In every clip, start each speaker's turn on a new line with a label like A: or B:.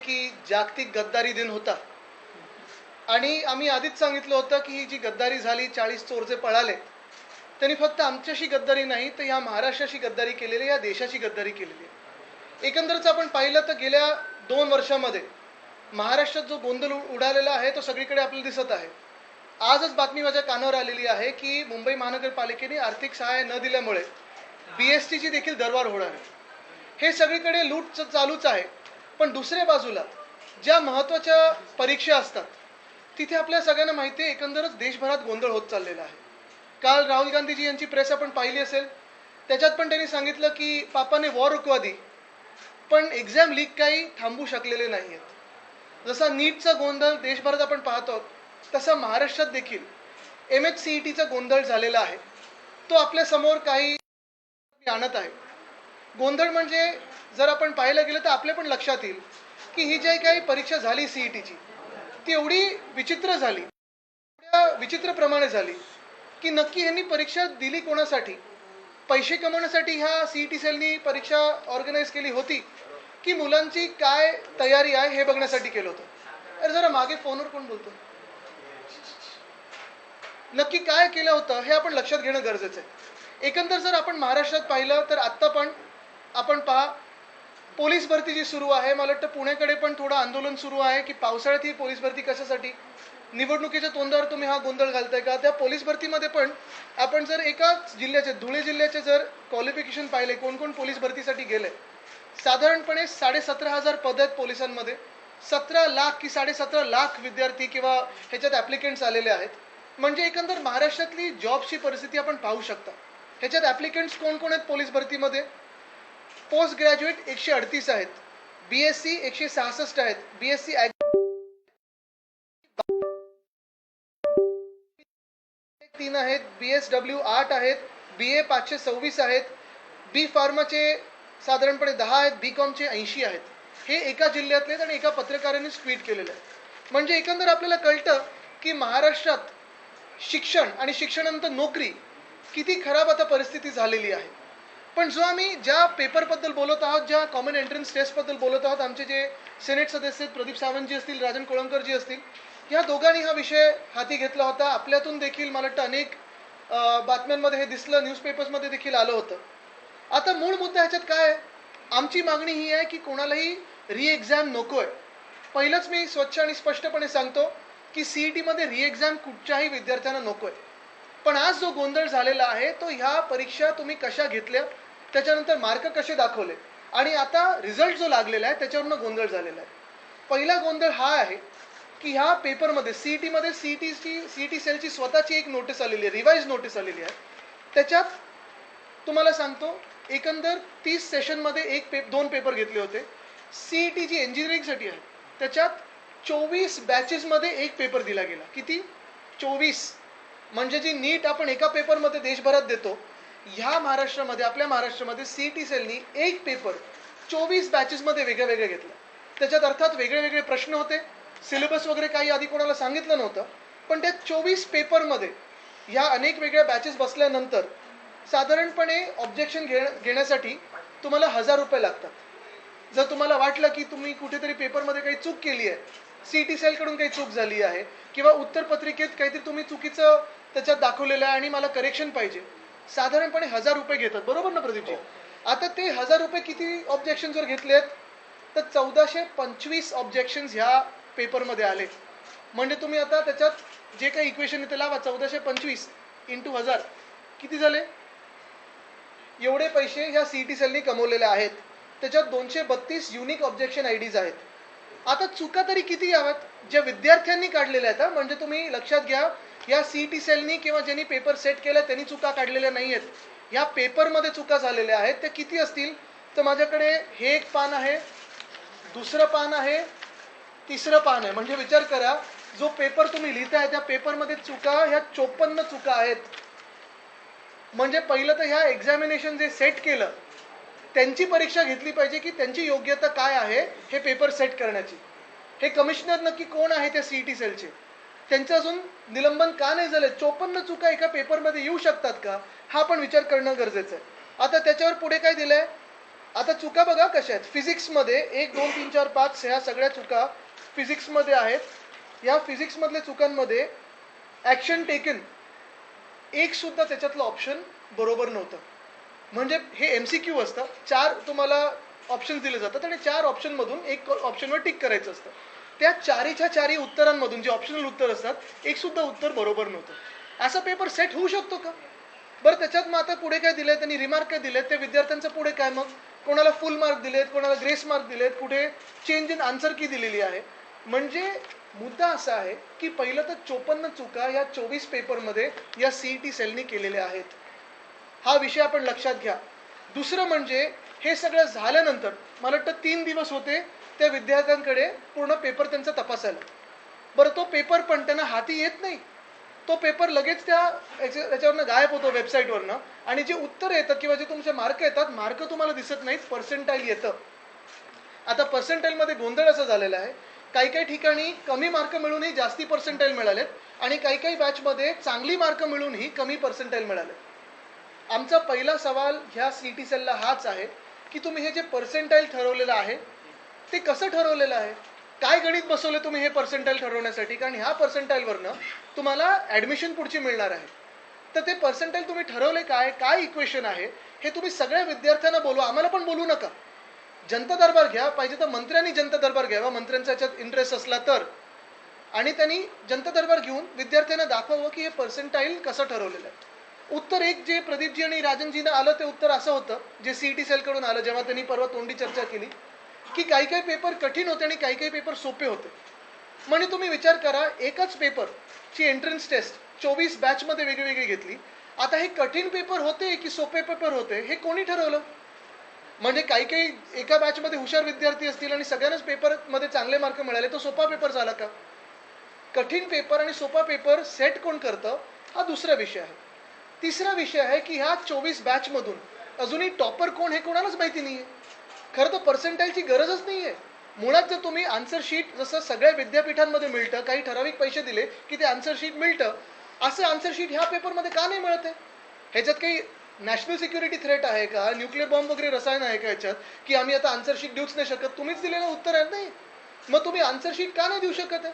A: की जागतिक गद्दारी दिन होता आणि आम्ही आधीच सांगितलं होतं की ही जी गद्दारी झाली, 40 चोर जे पळाले, त्यांनी फक्त आमच्याशी गद्दारी नाही तर या महाराष्ट्राशी गद्दारी केलेली, या देशाची गद्दारी केलेली आहे. एकंदरच आपण पाहिलं तर गेल्या 2 वर्षामध्ये महाराष्ट्रात जो गोंधळ उडालेला आहे तो सगळीकडे आपल्याला दिसत आहे. आजच बातमी माझ्या कानावर आलेली आहे की मुंबई महानगरपालिकेने आर्थिक सहाय्य न दिल्यामुळे BSTची देखील दरबार होणार आहे. हे सगळीकडे लूट चालूच आहे. पण दुसऱ्या बाजूला ज्या महत्त्वाच्या परीक्षा असतात तिथे आपल्या सगळ्यांना माहिती आहे एकंदरच देशभरात गोंधळ होत चाललेला आहे. काल राहुल गांधीजी यांची प्रेस आपण पाहिली असेल, त्याच्यात पण त्यांनी सांगितलं की पापाने वॉर रुकवा दी, पण एक्झाम लीक काही थांबू शकलेले नाही आहेत. जसा नीटचा गोंधळ देशभरात आपण पाहतो तसा महाराष्ट्रात देखील MHCETचा गोंधळ झालेला आहे. तो आपल्या समोर काही आणत आहे. गोंधळ म्हणजे जर आपण पाहायला गेलं तर आपल्या पण लक्षात येईल की ही जी काही परीक्षा झाली CETची ती एवढी विचित्र झाली, एवढ्या विचित्रप्रमाणे झाली की नक्की ह्यांनी परीक्षा दिली कोणासाठी? पैसे कमवण्यासाठी ह्या CET सेलनी परीक्षा ऑर्गनाईज केली होती की मुलांची काय तयारी आहे हे बघण्यासाठी केलं होतं? अरे जरा मागे फोनवर कोण बोलतो? नक्की काय केलं होतं हे आपण लक्षात घेणं गरजेचं आहे. एकंदर जर आपण महाराष्ट्रात पाहिलं तर आत्ता पण आपण पहा, पोलीस भरती जी सुरू आहे, मला वाटतं पुण्याकडे पण थोडं आंदोलन सुरू आहे की पावसाळ्यात ही पोलीस भरती कशासाठी? निवडणुकीच्या तोंडावर तुम्ही हा गोंधळ घालताय का? त्या पोलीस भरतीमध्ये पण आपण जर एकाच जिल्ह्याचे, धुळे जिल्ह्याचे जर क्वालिफिकेशन पाहिले, कोण कोण पोलीस भरतीसाठी गेले, साधारणपणे 17,500 पद आहेत पोलिसांमध्ये. 17 लाख की 17.5 लाख विद्यार्थी किंवा ह्याच्यात ॲप्लिकेंट्स आलेले आहेत. म्हणजे एकंदर महाराष्ट्रातली जॉबची परिस्थिती आपण पाहू शकता. ह्याच्यात ॲप्लिकेंट्स कोण कोण आहेत पोलीस भरतीमध्ये? पोस्ट ग्रॅज्युएट 138 आहेत, BSc 166 आहेत, BSc 3 आहेत, BSW 8 आहेत, BA 526 आहेत, B फार्माचे साधारणपणे 10 आहेत, BCOMचे 80 आहेत. हे एका जिल्ह्यातले आणि एका पत्रकाराने ट्विट केलेलं आहे. म्हणजे एकंदर आपल्याला कळतं की महाराष्ट्रात शिक्षण आणि शिक्षणानंतर नोकरी किती खराब आता परिस्थिती झालेली आहे. पण जो आम्ही ज्या पेपरबद्दल बोलत आहोत, ज्या कॉमन एंट्रन्स टेस्टबद्दल बोलत आहोत, आमचे जे सिनेट सदस्य प्रदीप सावंतजी असतील, राजन कोळंबकरजी असतील, या दोघांनी हा विषय हाती घेतला होता. आपल्यातून देखील मला वाटतं अनेक बातम्यांमध्ये हे दिसलं, न्यूजपेपर्समध्ये देखील आलं होतं. आता मूळ मुद्दा ह्याच्यात काय आहे? आमची मागणी ही आहे की कोणालाही एक्झाम नको आहे. पहिलंच मी स्वच्छ आणि स्पष्टपणे सांगतो की CETमध्ये एक्झाम कुठच्याही विद्यार्थ्यांना नको आहे. पण आज जो गोंधळ झालेला आहे तो ह्या परीक्षा तुम्ही कशा घेतल्या, त्याच्यानंतर मार्क कसे दाखवले आणि आता रिझल्ट जो लागलेला आहे त्याच्यावरनं गोंधळ झालेला आहे. पहिला गोंधळ हा आहे की ह्या पेपरमध्ये CETमध्ये CET सेलची स्वतःची एक नोटीस आलेली आहे, रिवाइज नोटीस आलेली आहे. त्याच्यात तुम्हाला सांगतो एकंदर 30 सेशनमध्ये 2 पेपर घेतले होते. CET जी इंजिनिअरिंगसाठी आहे त्याच्यात 24 बॅचेसमध्ये एक पेपर दिला गेला. किती? 24. म्हणजे जी नीट आपण एका पेपरमध्ये देशभरात देतो, ह्या महाराष्ट्रामध्ये, आपल्या महाराष्ट्रामध्ये CET सेलनी एक पेपर 24 बॅचेसमध्ये वेगळे घेतला. त्याच्यात अर्थात वेगळे प्रश्न होते, सिलेबस वगैरे काही आधी कोणाला सांगितलं नव्हतं. पण त्या 24 पेपरमध्ये ह्या अनेक वेगळ्या बॅचेस बसल्यानंतर साधारणपणे ऑब्जेक्शन घेण्यासाठी तुम्हाला 1000 रुपये लागतात. जर तुम्हाला वाटलं की तुम्ही कुठेतरी पेपरमध्ये काही चूक केली आहे, CET सेलकडून काही चूक झाली आहे किंवा उत्तरपत्रिकेत काहीतरी तुम्ही चुकीचं त्याच्यात दाखवलेलं आहे आणि मला करेक्शन पाहिजे, साधारणपणे 1000 रुपये घेतात. बरोबर ना प्रदीपजी? आता ते 1000 रुपये किती ऑब्जेक्शन जर घेतलेत तर 1425 ऑब्जेक्शन्स ह्या पेपरमध्ये आले. म्हणजे तुम्ही आता त्याच्यात जे काही इक्वेशन इथे लावा, 1425 × 1000 किती झाले? एवढे पैसे ह्या CET सेलनी कमवलेले आहेत. त्याच्यात 232 युनिक ऑब्जेक्शन IDs आहेत. आता चुका तरी किती याव्यात? ज्या विद्यार्थ्यांनी काढलेल्या आहेत, म्हणजे तुम्ही लक्षात घ्या, या CET सेलनी किंवा ज्यांनी पेपर सेट केला त्यांनी चुका काढलेल्या नाही आहेत. या पेपरमध्ये चुका झालेल्या आहेत. त्या किती असतील? तर माझ्याकडे हे एक पान आहे, दुसरं पान आहे, तिसरं पान आहे. म्हणजे विचार करा, जो पेपर तुम्ही लिहिताय त्या पेपरमध्ये चुका ह्या 54 चुका आहेत. म्हणजे पहिलं तर ह्या एक्झामिनेशन जे सेट केलं त्यांची परीक्षा घेतली पाहिजे की त्यांची योग्यता काय आहे हे पेपर सेट करण्याची. हे कमिशनर नक्की कोण आहे त्या CET सेलचे? त्यांचं अजून निलंबन का नाही झालं? 54 चुका एका पेपरमध्ये येऊ शकतात का? हा पण विचार करणं गरजेचं आहे. आता त्याच्यावर पुढे काय दिलंय? आता चुका बघा कशा आहेत. फिजिक्समध्ये 1, 2, 3, 4, 5 ह्या सगळ्या चुका फिजिक्समध्ये आहेत. या फिजिक्समधल्या चुकांमध्ये ॲक्शन टेकन एक सुद्धा त्याच्यातलं ऑप्शन बरोबर नव्हतं. म्हणजे हे MCQ असतं. 4 तुम्हाला ऑप्शन दिले जातात आणि 4 ऑप्शनमधून एक ऑप्शनवर टिक करायचं असतं. त्या चारीच्या चारी उत्तरांमधून जे ऑप्शनल उत्तर असतात एक सुद्धा उत्तर बरोबर नव्हतं. असा पेपर सेट होऊ शकतो का? बरं त्याच्यात मग आता पुढे काय दिलंय, त्यांनी रिमार्क काय दिलेत, त्या विद्यार्थ्यांचं पुढे काय, मग कोणाला फुल मार्क दिलेत, कोणाला ग्रेस मार्क दिलेत, कुठे चेंज इन आन्सर की दिलेली आहे. म्हणजे मुद्दा असा आहे की पहिलं तर 54 चुका या 24 पेपरमध्ये या CET सेलनी केलेल्या आहेत. हा विषय आपण लक्षात घ्या. दुसरं म्हणजे हे सगळं झाल्यानंतर मला वाटतं 3 दिवस होते त्या विद्यार्थ्यांकडे पूर्ण पेपर त्यांचा तपासायला. बरं तो पेपर पण त्यांना हाती येत नाही. तो पेपर लगेच त्याच्यावरनं गायब होतो वेबसाईटवरनं आणि जे उत्तर येतं किंवा जे तुमचे मार्क येतात, मार्क तुम्हाला दिसत नाहीत, पर्सेंटाईल येतं. आता पर्सेंटाईलमध्ये गोंधळ असा झालेला आहे, काही काही ठिकाणी कमी मार्क मिळूनही जास्ती पर्सेंटाईल मिळालेत आणि काही काही बॅचमध्ये चांगली मार्क मिळूनही कमी पर्सेंटाईल मिळाले. आमचा पहिला सवाल ह्या CET सेलला हाच आहे की तुम्ही हे जे पर्सेंटाईल ठरवलेलं आहे ते कसं ठरवलेलं आहे, काय गणित बसवले तुम्ही हे पर्सेंटाईल ठरवण्यासाठी, कारण ह्या पर्सेंटाईलवरनं तुम्हाला ॲडमिशन पुढची मिळणार आहे. तर ते पर्सेंटाईल तुम्ही ठरवले काय इक्वेशन आहे हे तुम्ही सगळ्या विद्यार्थ्यांना बोलवा, आम्हाला पण बोलू नका. जनता दरबार घ्या, पाहिजे तर मंत्र्यांनी जनता दरबार घ्यावा, मंत्र्यांचा याच्यात इंटरेस्ट असला तर, आणि त्यांनी जनता दरबार घेऊन विद्यार्थ्यांना दाखवावं की हे पर्सेंटाईल कसं ठरवलेलं आहे. उत्तर एक जे प्रदीपजी आणि राजनजीनं आलं ते उत्तर असं होतं, जे CET सेलकडून आलं जेव्हा त्यांनी परवा तोंडी चर्चा केली, की काही काही पेपर कठीण होते आणि काही काही पेपर सोपे होते. म्हणजे तुम्ही विचार करा, एकच पेपरची एंट्रन्स टेस्ट 24 बॅचमध्ये वेगळी घेतली. आता हे कठीण पेपर होते की सोपे पेपर होते हे कोणी ठरवलं? म्हणजे काही काही एका बॅचमध्ये हुशार विद्यार्थी असतील आणि सगळ्यांनाच पेपरमध्ये चांगले मार्क मिळाले, तर सोपा पेपर झाला का? कठीण पेपर आणि सोपा पेपर सेट कोण करतं हा दुसरा विषय आहे. तिसरा विषय आहे की ह्या 24 बॅचमधून अजूनही टॉपर कोण हे कोणालाच माहिती नाही आहे. खरं तर पर्सेंटाईलची गरजच नाही आहे. मुळात जर तुम्ही आन्सर शीट जसं सगळ्या विद्यापीठांमध्ये मिळतं, काही ठराविक पैसे दिले की ते आन्सर शीट मिळतं, असं आन्सर शीट ह्या पेपरमध्ये का नाही मिळत आहे? ह्याच्यात काही नॅशनल सिक्युरिटी थ्रेट आहे का, न्यूक्लिअर बॉम्ब वगैरे रसायन आहे का ह्याच्यात, की आम्ही आता आन्सर शीट देऊच नाही शकत? तुम्हीच दिलेलं उत्तर आहे नाही, मग तुम्ही आन्सर शीट का नाही देऊ शकत आहे?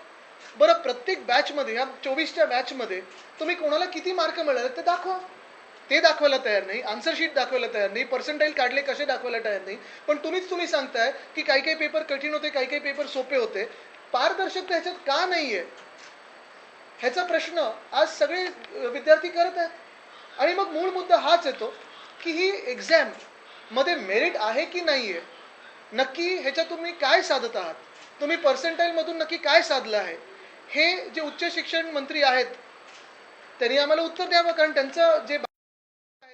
A: बरं प्रत्येक बॅचमध्ये, या 24च्या बॅचमध्ये तुम्ही कोणाला किती मार्क मिळाले ते दाखवा. ते दाखवायला तयार नाही, आन्सर शीट दाखवायला तयार नाही, पर्सेंटाईल काढले कसे दाखवायला तयार नाही. पण तुम्ही सांगताय की काही काही पेपर कठीण होते, काही काही पेपर सोपे होते. पारदर्शकता ह्याच्यात का नाहीये ह्याचा प्रश्न आज सगळे विद्यार्थी करत आहेत. आणि मग मूळ मुद्दा हाच येतो की ही एक्झाम मध्ये मेरिट आहे की नाहीये, नक्की ह्याच्यात तुम्ही काय साधत आहात, तुम्ही पर्सेंटाईल मधून नक्की काय साधलं आहे, हे जे उच्च शिक्षण मंत्री आहेत त्यांनी आम्हाला उत्तर द्यावं. कारण त्यांचं जे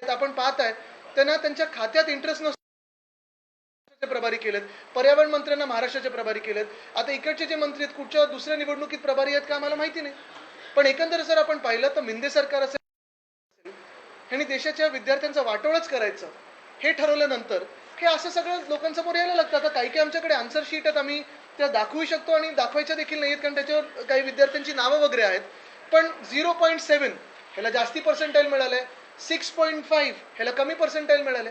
A: आपण पाहत आहे त्यांना त्यांच्या खात्यात इंटरेस्ट नसतो. प्रभारी केलेत, पर्यावरण मंत्र्यांना महाराष्ट्राचे प्रभारी केलेत, आता इकडचे जे मंत्री आहेत कुठच्या दुसऱ्या निवडणुकीत प्रभारी आहेत का आम्हाला माहिती नाही. पण एकंदर जर आपण पाहिलं तर मिंदे सरकार असेल ह्यांनी देशाच्या विद्यार्थ्यांचं वाटोळच करायचं हे ठरवल्यानंतर हे असं सगळं लोकांसमोर यायला लागतं. आता काही काही आमच्याकडे आन्सर शीट आहेत, आम्ही त्या दाखवू शकतो आणि दाखवायच्या देखील नाही आहेत, कारण त्याच्यावर काही विद्यार्थ्यांची नावं वगैरे आहेत. पण 0.7 ह्याला जास्ती पर्सेंटाईल मिळाले, 6.5 ह्याला कमी पर्सेंटाईल मिळाले.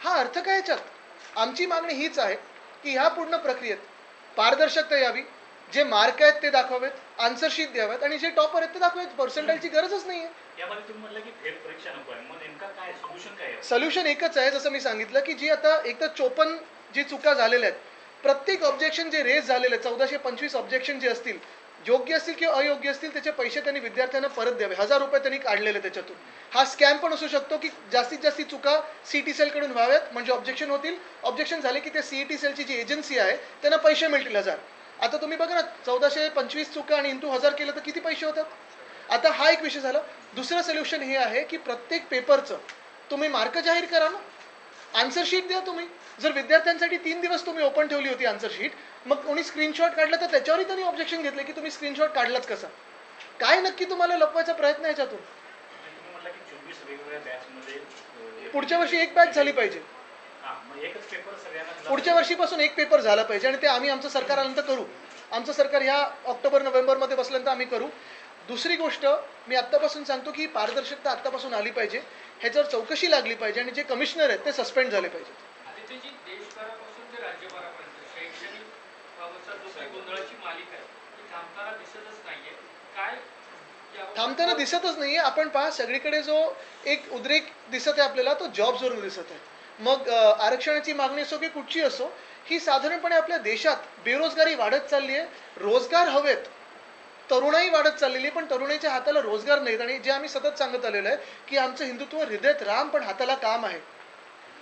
A: हा अर्थ काय याच्यात? आमची मागणी हीच आहे की ह्या पूर्ण प्रक्रियेत पारदर्शकता यावी, जे मार्क आहेत ते दाखवावेत, आन्सर शीट द्यावेत आणि जे टॉपर आहेत ते दाखवावेत. पर्सेंटाईलची गरजच नाही आहे.
B: यामध्ये तुम्ही म्हटलं की फेर परीक्षा नको आहे, मग नेमका काय सोल्युशन काय आहे?
A: सोल्युशन एकच आहे, जसं मी सांगितलं की जी आता एक तर 54 जी चुका झालेल्या आहेत, प्रत्येक ऑब्जेक्शन जे रेज झालेले आहेत, 1425 ऑब्जेक्शन जे असतील, योग्य असतील किंवा अयोग्य असतील, त्याचे पैसे त्यांनी विद्यार्थ्यांना परत द्यावे. 1000 रुपये त्यांनी काढलेले त्याच्यातून. हा स्कॅम पण असू शकतो की जास्तीत जास्त चुका CET सेलकडून व्हाव्यात, म्हणजे ऑब्जेक्शन होतील. ऑब्जेक्शन झाले की ते CET सेलची जी एजन्सी आहे त्यांना पैसे मिळतील 1000. आता तुम्ही बघा ना, 1425 चुका आणि इंटू 1000 केलं तर किती पैसे होतात? आता हा एक विषय झाला. दुसरं सोल्युशन हे आहे की प्रत्येक पेपरचं तुम्ही मार्क जाहीर करा ना, आन्सर शीट द्या तुम्ही. जर विद्यार्थ्यांसाठी 3 दिवस तुम्ही ओपन ठेवली होती आन्सर शीट, मग कोणी स्क्रीनशॉट काढला तर त्याच्यावरही त्यांनी ऑब्जेक्शन घेतले की तुम्ही स्क्रीनशॉट काढलाच कसा? काय नक्की तुम्हाला लपवायचा प्रयत्न आहे याच्यातून?
B: तुम्ही म्हटलं की 24 वेगवेगळ्या बॅचमध्ये
A: पुढच्या वर्षी एक बॅच झाली पाहिजे.
B: मग एकच पेपर सगळ्यांना
A: पुढच्या वर्षीपासून एक पेपर झाला पाहिजे आणि ते आम्ही आमचं सरकार आल्यानंतर करू. आमचं सरकार ह्या ऑक्टोबर नोव्हेंबरमध्ये बसल्यानंतर आम्ही करू. दुसरी गोष्ट मी आत्तापासून सांगतो की पारदर्शकता आत्तापासून आली पाहिजे, ह्याच्यावर चौकशी लागली पाहिजे आणि जे कमिशनर आहेत ते सस्पेंड झाले पाहिजेत.
C: गोंधळाची मालिका आहे ती थांबताना दिसतच नाहीये. काय
A: थांबताना दिसतच नाहीये. आपण पहा सगळीकडे जो एक उद्रेक दिसत आहे आपल्याला तो जॉब्सवरून दिसत आहे. मग आरक्षणाची मागणी असो की कुठची असो, ही साधारणपणे आपल्या देशात बेरोजगारी वाढत चालली आहे. रोजगार हवेत, तरुणाई वाढत चाललेली, पण तरुणाईच्या हाताला रोजगार नाहीत. आणि जे आम्ही सतत सांगत आलेलो आहे की आमचं हिंदुत्व हृदयात राम पण हाताला काम आहे.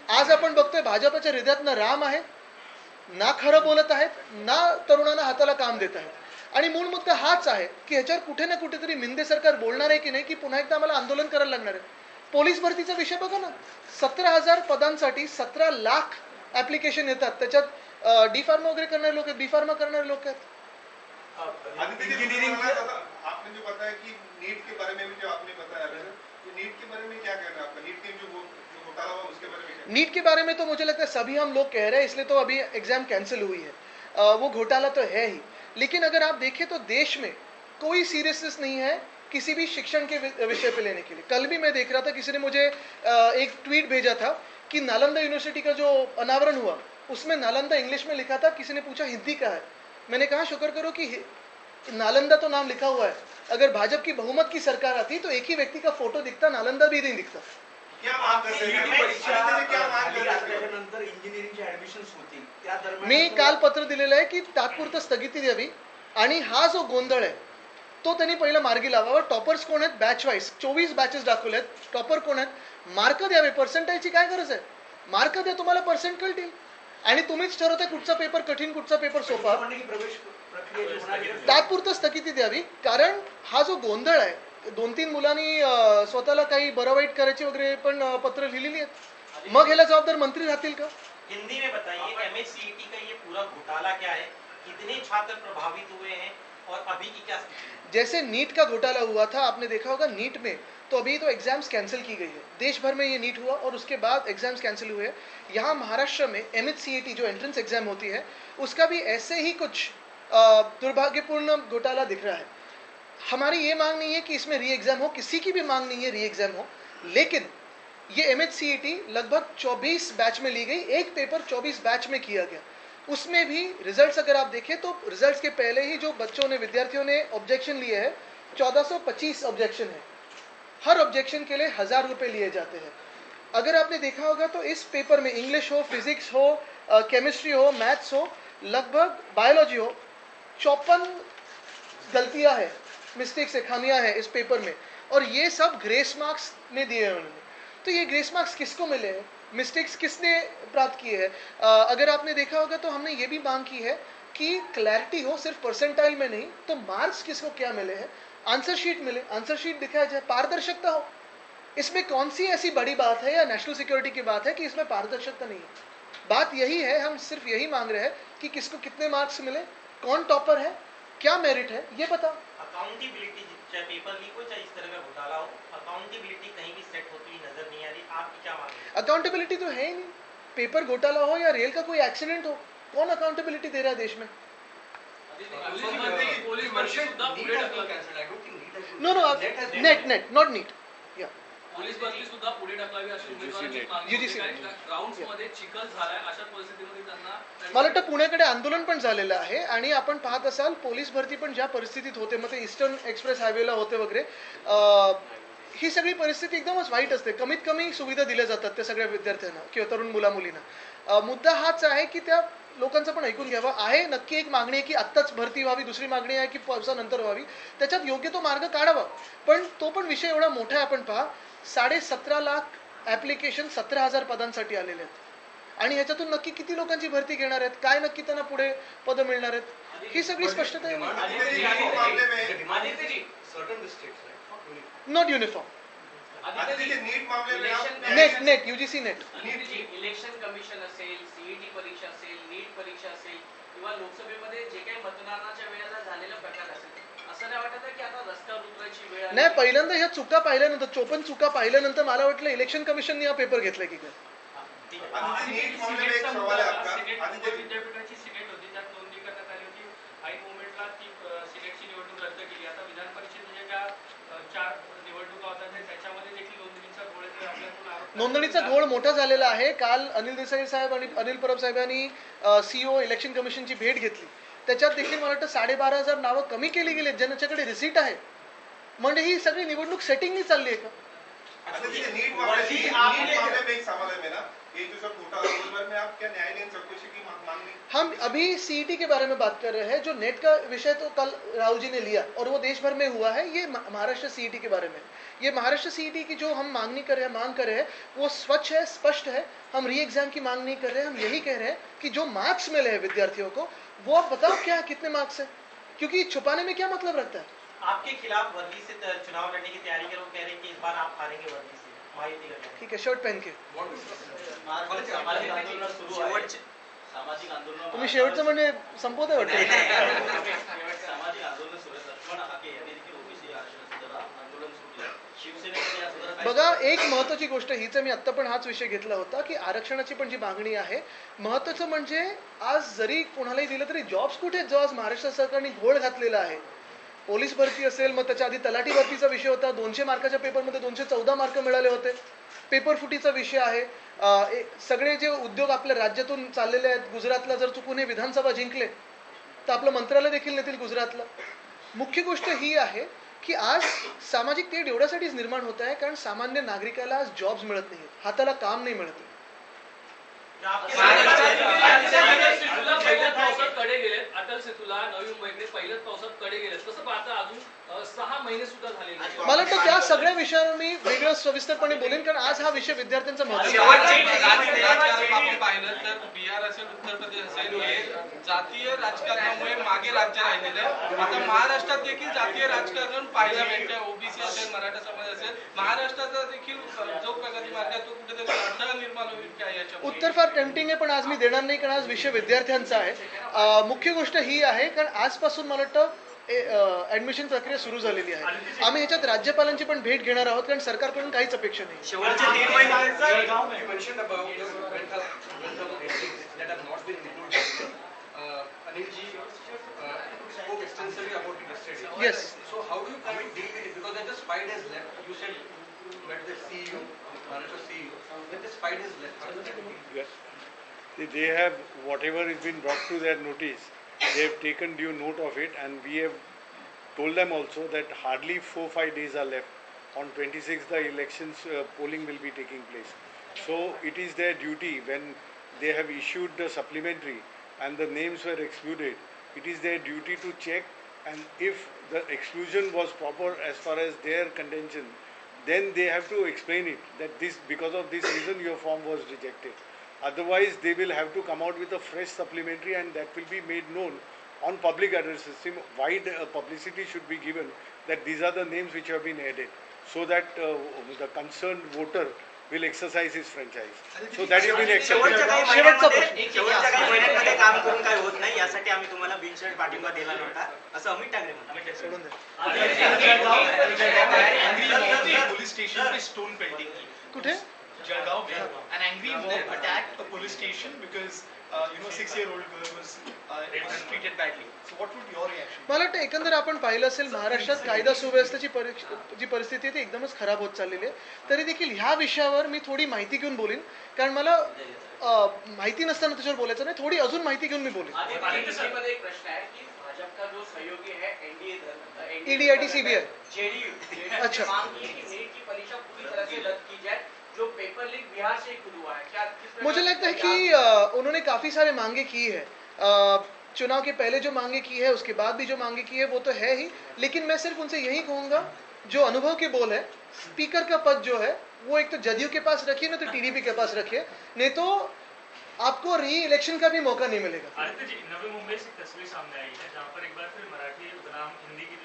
A: आज आपण बघतोय भाजपच्या हृदयात ना राम आहे, ना खरं बोलत आहेत, ना तरुणांना हाताला काम देत आहेत. आणि मूळ मुद्दा हाच आहे की ह्याच्यावर कुठे ना कुठेतरी मिंदे सरकार बोलणार आहे की नाही, की पुन्हा एकदा आम्हाला आंदोलन करायला लागणार आहे. पोलीस भरतीचा विषय बघा ना, 17,000 पदांसाठी 17 लाख ऍप्लिकेशन येतात. त्याच्यात डी फार्मा वगैरे करणारे लोक आहेत, बी फार्मा करणारे लोक आहेत.
D: इंजीनियरिंग आपने जो बताया कि नीट के बारे में भी जो आपने बताया तो नीट के बारे में क्या कहना है आपका? नीट के जो घोटाला हुआ उसके बारे में क्या?
A: नीट के बारे में तो मुझे लगता है सभी हम लोग कह रहे हैं, इसलिए तो अभी एग्जाम कैंसिल हुई है. वो घोटाला तो है ही, लेकिन अगर आप देखें तो देश में कोई सीरियसनेस नहीं है किसी भी शिक्षण के विषय पे लेने के लिए. कल भी मैं देख रहा था, किसी ने मुझे एक ट्वीट भेजा था कि नालंदा यूनिवर्सिटी का जो अनावरण हुआ उसमें नालंदा इंग्लिश में लिखा था, किसी ने पूछा हिंदी का है. मैंने कहा शुक्र करो कि नालंदा तो नाम लिखा हुआ है. अगर भाजपा की बहुमत की सरकार आती तो एक ही व्यक्ति का फोटो दिखता, नालंदा भी नहीं दिखता.
D: क्या मांग करते हैं? क्या मांग करते हैं?
B: नंतर इंजिनिअरिंगचे ऍडमिशन्स होतील त्या दरम्यान
A: मी काल पत्र दिलेलं आहे की तात्पुरतं स्थगिती द्यावी आणि हा जो गोंधळ आहे तो त्यांनी पहिला मार्गी लावावा. टॉपर्स कोण आहेत? बॅच वाईज 24 बॅचेस दाखवले आहेत. टॉपर कोण आहेत? मार्क द्यावे. पर्सेंटाईजची काय गरज आहे? मार्क द्या, तुम्हाला पर्सेंट कळतील आणि तुम्हीच ठरवता कुठचा पेपर कठीण, कुठचा पेपर सोपा.
B: प्रवेश प्रक्रिया जी होणार आहे
A: तात्पुरतं स्थगिती द्यावी, कारण हा जो गोंधळ आहे, 2-3 मुलांनी स्वतःला काही बरं वाईट करायची वगैरे पण पत्र लिहिलेली आहेत. मग ह्याला जबाबदार मंत्री राहतील का?
E: हिंदी में बताइए एमएससीईटी का ये पूरा घोटाला क्या है, कितने छात्र प्रभावित हुए हैं और अभी की क्या स्थिति है?
A: जैसे नीट का घोटाला हुआ था, आपने देखा होगा नीट में, तो अभी तो एग्जाम्स कैंसिल की गई है. देश भर में ये नीट हुआ और उसके बाद एग्जाम्स कैंसिल हुए. यहाँ महाराष्ट्र में एमएचसीईटी जो एंट्रेंस एग्जाम होती है उसका भी ऐसे ही कुछ दुर्भाग्यपूर्ण घोटाला दिख रहा है. हमारी ये मांग नहीं है कि इसमें री एग्जाम हो, किसी की भी मांग नहीं है री एग्जाम हो, लेकिन ये एमएचसीईटी लगभग 24 बैच में ली गई. एक पेपर 24 बैच में किया गया. उसमें भी रिजल्ट्स अगर आप देखें तो रिजल्ट्स के पहले ही जो बच्चों ने, विद्यार्थियों ने ऑब्जेक्शन लिए हैं, 1425 ऑब्जेक्शन है. हर ऑब्जेक्शन के लिए 1000 रुपये लिए जाते हैं. अगर आपने देखा होगा तो इस पेपर में इंग्लिश हो, फिजिक्स हो, केमिस्ट्री हो, मैथ्स हो, लगभग बायोलॉजी हो, 54 गलतियां हैं, मिस्टेक्स है, खामियां हैं इस पेपर में. और ये सब ग्रेस मार्क्स में दिए हैं उन्होंने. तो ये ग्रेस मार्क्स किसको मिले हैं? मिस्टेक्स किसने प्राप्त किए हैं? अगर आपने देखा होगा तो हमने ये भी मांग की है कि क्लैरिटी हो, सिर्फ परसेंटाइल में नहीं, तो मार्क्स किसको क्या मिले हैं, आंसर शीट मिले, आंसर शीट दिखाया जाए, पारदर्शिता हो. इसमें कौन सी ऐसी बड़ी बात है या नेशनल सिक्योरिटी की बात है कि इसमें पारदर्शिता नहीं है? बात यही है, हम सिर्फ यही मांग रहे हैं कि किसको कितने मार्क्स मिले, कौन टॉपर है, क्या मेरिट है, ये बताओ.
E: अकाउंटेबिलिटी, चाहे पेपर लीक हो चाहे इस तरह का घोटाला हो, अकाउंटेबिलिटी कहीं भी सेट होती हुई नजर नहीं आ रही. आपकी क्या मांग है?
A: अकाउंटेबिलिटी तो है ही नहीं. पेपर घोटाला हो या रेल का कोई एक्सीडेंट हो, कौन अकाउंटेबिलिटी दे रहा है देश में?
C: पोलीस भरती सुद्धा पुढे ढकलत
A: नो नो, नेट नॉट नीट. या
C: पोलीस भरती सुद्धा पुढे ढकलावी अशी उमेदवारांची मागणी
A: UGC
C: होती. कारण ग्राउंड्स मध्ये चिखल झालाय, अशा परिस्थितीमध्ये त्यांना
A: मला वाटतं पुण्याकडे आंदोलन पण झालेलं आहे. आणि आपण पाहत असाल पोलीस भरती पण ज्या परिस्थितीत होते, मग ते ईस्टर्न एक्सप्रेस हायवेला होते वगैरे, ही सगळी परिस्थिती एकदमच वाईट असते. कमीत कमी सुविधा दिल्या जातात त्या सगळ्या विद्यार्थ्यांना किंवा तरुण मुला-मुलींना. मुद्दा हाच आहे की त्या लोकांचं पण ऐकून घ्यावं. आहे नक्की एक मागणी आहे की आत्ताच भरती व्हावी, दुसरी मागणी आहे की पावसानंतर व्हावी. त्याच्यात योग्य तो मार्ग काढावा. पण तो पण विषय एवढा मोठा आहे. आपण पहा, 17.5 लाख ऍप्लिकेशन 17,000 पदांसाठी आलेले आहेत. आणि ह्याच्यातून नक्की किती लोकांची भरती घेणार आहेत, काय नक्की त्यांना पुढे पद मिळणार आहेत, ही सगळी स्पष्टता आहे. Not uniform.
D: नीट मामले में आप
A: net UGC net.
F: Election commission असेल, सीईटी परीक्षा असेल, नीट परीक्षा असेल किंवा लोकसभेमध्ये जे काही मतदानाच्या वेळेला झालेला प्रकार असेल, असं नाही वाटत की आता रस्त्यावर उतरायची वेळ आली?
A: नाही, पहिल्यांदा ह्या चुका पाहिल्यानंतर, 54 चुका पाहिल्यानंतर मला वाटलं इलेक्शन कमिशनने हा पेपर घेतलाय की काय.
D: नीट मामले में एक सवाल है आपका.
C: विद्यापीठाची सिनेट होती, त्यात नोंदणी करण्यात आली होती. हाई मुवमेंटला ती सिनेटची निवडणूक रद्द केली. आता विधान परिषदेच्या ज्या 4 निवडणुका होत्या त्याच्यामध्ये देखील नोंदणीचा घोळ आपल्याकडून आरोप.
A: नोंदणीचा घोळ मोठा झालेला आहे. काल अनिल देसाई साहेब आणि अनिल परब साहेबांनी सीओ इलेक्शन कमिशनची भेट घेतली त्याच्यात देखील मला वाटतं 12,500 नावं कमी केली गेली ज्यांच्याकडे रिसीट आहे. म्हणजे ही सगळी निवडणूक सेटिंगनी चालली आहे का?
D: अच्छा, जैसे नीट मामले में एक सवाल है मेरा, ये जो सब घोटाला उस बारे में आप क्या न्यायालयीन चौकसी की मांग नहीं?
A: हम अभी सीईटी के बारे में बात कर रहे हैं. जो नेट का विषय तो कल राहुल जी ने लिया और वो देश भर में हुआ है. ये महाराष्ट्र सीईटी के बारे में, ये महाराष्ट्र सीईटी की जो हम मांग कर रहे हैं वो स्वच्छ है, स्पष्ट है. हम री एग्जाम की मांग नहीं कर रहे हैं. हम यही कह रहे हैं कि जो मार्क्स मिले हैं विद्यार्थियों को वो आप बताओ क्या कितने मार्क्स है, क्योंकि छुपाने में क्या मतलब रखता है.
E: आपके खिलाफ वर्दी से चुनाव लड़ने की तैयारी करो, कह रहे हैं कि इस बार आप हारेंगे वर्दी से, माहिती का
A: ठीक है, शर्ट पहन के.
F: सामाजिक आंदोलन
A: तुम्ही शेवटचं म्हणजे संपवताय वाटतं.
F: सामाजिक आंदोलन सुरू आहेत. पण हाके यांनी देखील ओबीसी आरक्षणाचं आंदोलन सुरू केलं. शिवसेनेने या संदर्भात
A: बघा, एक महत्त्वाची गोष्ट हीच मी आत्ता पण हाच विषय घेतला होता की आरक्षणाची पण जी मागणी आहे, महत्त्वाचं म्हणजे आज जरी कोणालाही दिलं तरी जॉब्स कुठे आहेत जो आज महाराष्ट्र सरकारने घोळ घातलेला आहे. पोलीस भरती असेल, मग त्याच्या आधी तलाठी भरतीचा विषय होता. 200 मार्काच्या पेपरमध्ये 214 मार्क मिळाले होते. पेपर फुटीचा विषय आहे. सगळे जे उद्योग आपल्या राज्यातून चाललेले आहेत, गुजरातला जर चुकून हे विधानसभा जिंकले तर आपलं मंत्रालय देखील नेतील गुजरातला. मुख्य गोष्ट ही आहे की आज सामाजिक तेढ एवढ्यासाठीच निर्माण होत आहे कारण सामान्य नागरिकाला आज जॉब्स मिळत नाहीत, हाताला काम नाही मिळत.
C: पहिल्याच पावसात कडे गेलेत. अटल सेतूला नवी मुंबईकडे पहिल्याच पावसात कडे गेलेत. कसं पाहता, अजून 6 महिने सुद्धा झालेले नाहीत.
A: मला वाटतं त्या सगळ्या विषयावर मी वेगळं सविस्तरपणे बोलेन कारण आज हा विषय विद्यार्थ्यांचा महत्त्वाचा आहे.
G: आपण पाहिलं तर बिहार असेल, उत्तर प्रदेश असेल, हे जातीय राजकारणामुळे मागे राज्य राहिलेले आहे. आता महाराष्ट्रात देखील जातीय राजकारण पाहायला मिळतं. ओबीसी असेल, मराठा समाज असेल, महाराष्ट्राचा देखील जो प्रगती मार्ग आहे तो कुठेतरी अडथळा निर्माण होईल काय याच्या
A: उत्तर फार टेम्पटिंग आहे पण आज मी देणार नाही कारण आज विषय विद्यार्थ्यांचा आहे. मुख्य गोष्ट ही आहे कारण आजपासून मला वाटतं ऍडमिशन प्रक्रिया सुरू झालेली आहे. आम्ही ह्याच्यात राज्यपालांची पण भेट घेणार आहोत कारण सरकारकडून काहीच अपेक्षा नाही.
H: शेवटचे 3 महिने
A: Yes.
H: So how do you kind of deal with it? Because then the spite has left. You said you met the CEO, Maharashtra CEO. When the spite has left, how does that deal?
I: Yes. They have, whatever has been brought to their notice, they have taken due note of it, and we have told them also that hardly 4-5 days are left. On 26th, the elections polling will be taking place. So it is their duty when they have issued the supplementary and the names were excluded. It is their duty to check, and if the exclusion was proper as far as their contention, then they have to explain it that this, because of this reason your form was rejected. Otherwise they will have to come out with a fresh supplementary and that will be made known on public address system. Wide publicity should be given that these are the names which have been added so that the concerned voter will exercise his franchise. So that has been accepted.
H: शेवटच्या काही महिन्यांमध्ये काम करून काय होत नाही यासाठी आम्ही तुम्हाला बिनशर्त पाठिंबा दिला नव्हता असं अमित ठाकरे म्हणतात.
A: सोडून द्या.
B: पुलिस स्टेशन पे स्टोन पेल्टिंग की
A: कुठे?
B: जळगाव में an angry mob attacked a police station because 6-year-old girl was treated badly. So what would your reaction?
A: मला वाटतं एकंदर आपण पाहिलं असेल महाराष्ट्रात कायदा सुव्यवस्थेची जी परिस्थिती आहे ती एकदमच खराब होत चाललेली आहे. तरी देखील ह्या विषयावर मी थोडी माहिती घेऊन बोलीन कारण मला माहिती नसताना त्याच्यावर बोलायचं नाही. थोडी अजून माहिती घेऊन मी बोलीन.
F: मध्ये एक प्रश्न है कि भाजपा का जो सहयोगी है एनडीए
A: EDIT CBI
F: जेडीयू
A: अच्छा.
F: मांग की नीट की परीक्षा पूरी तरह से रद्द की जाए. जो पेपर लीक बिहार से खुद हुआ है, क्या
A: मुझे लगता है कि उन्होंने काफ़ी सारे मांगे की है. चुनाव के पहले जो मांगे की है उसके बाद भी जो मांगे की है वो तो है ही, लेकिन मैं सिर्फ उनसे यही कहूँगा जो अनुभव के बोल है, स्पीकर का पद जो है वो एक तो जदयू के पास रखिए ना तो टीडीपी के पास रखिए, नहीं तो आपको री इलेक्शन का भी मौका नहीं मिलेगा.
B: आदित्य जी, नवी मुंबई से तस्वीर सामने आई है जहाँ पर एक बार फिर मराठी बनाम हिंदी की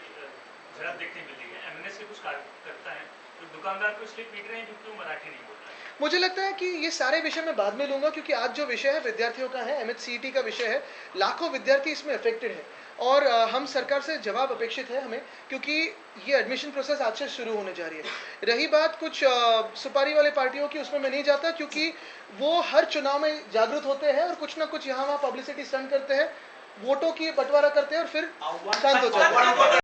B: झड़प देखने मिली है. एमएनएस के कुछ कार्यकर्ता हैं जो दुकानदार को इसलिए पीट रहे हैं क्योंकि वो मराठी नहीं बोल रहा है.
A: मुझे लगता है कि ये सारे विषय मैं बाद में लूंगा क्योंकि आज जो विषय है विद्यार्थियों का है, MHCET का विषय है. लाखों विद्यार्थी इसमें अफेक्टेड है और हम सरकार से जवाब अपेक्षित है हमें, क्योंकि ये एडमिशन प्रोसेस आज से शुरू होने जा रही है. रही बात कुछ सुपारी वाले पार्टियों की, उसमें मैं नहीं जाता क्योंकि वो हर चुनाव में जागरूक होते हैं और कुछ ना कुछ यहाँ वहाँ पब्लिसिटी स्टंट करते हैं, वोटों की बंटवारा करते हैं और फिर शांत हो जाते हैं.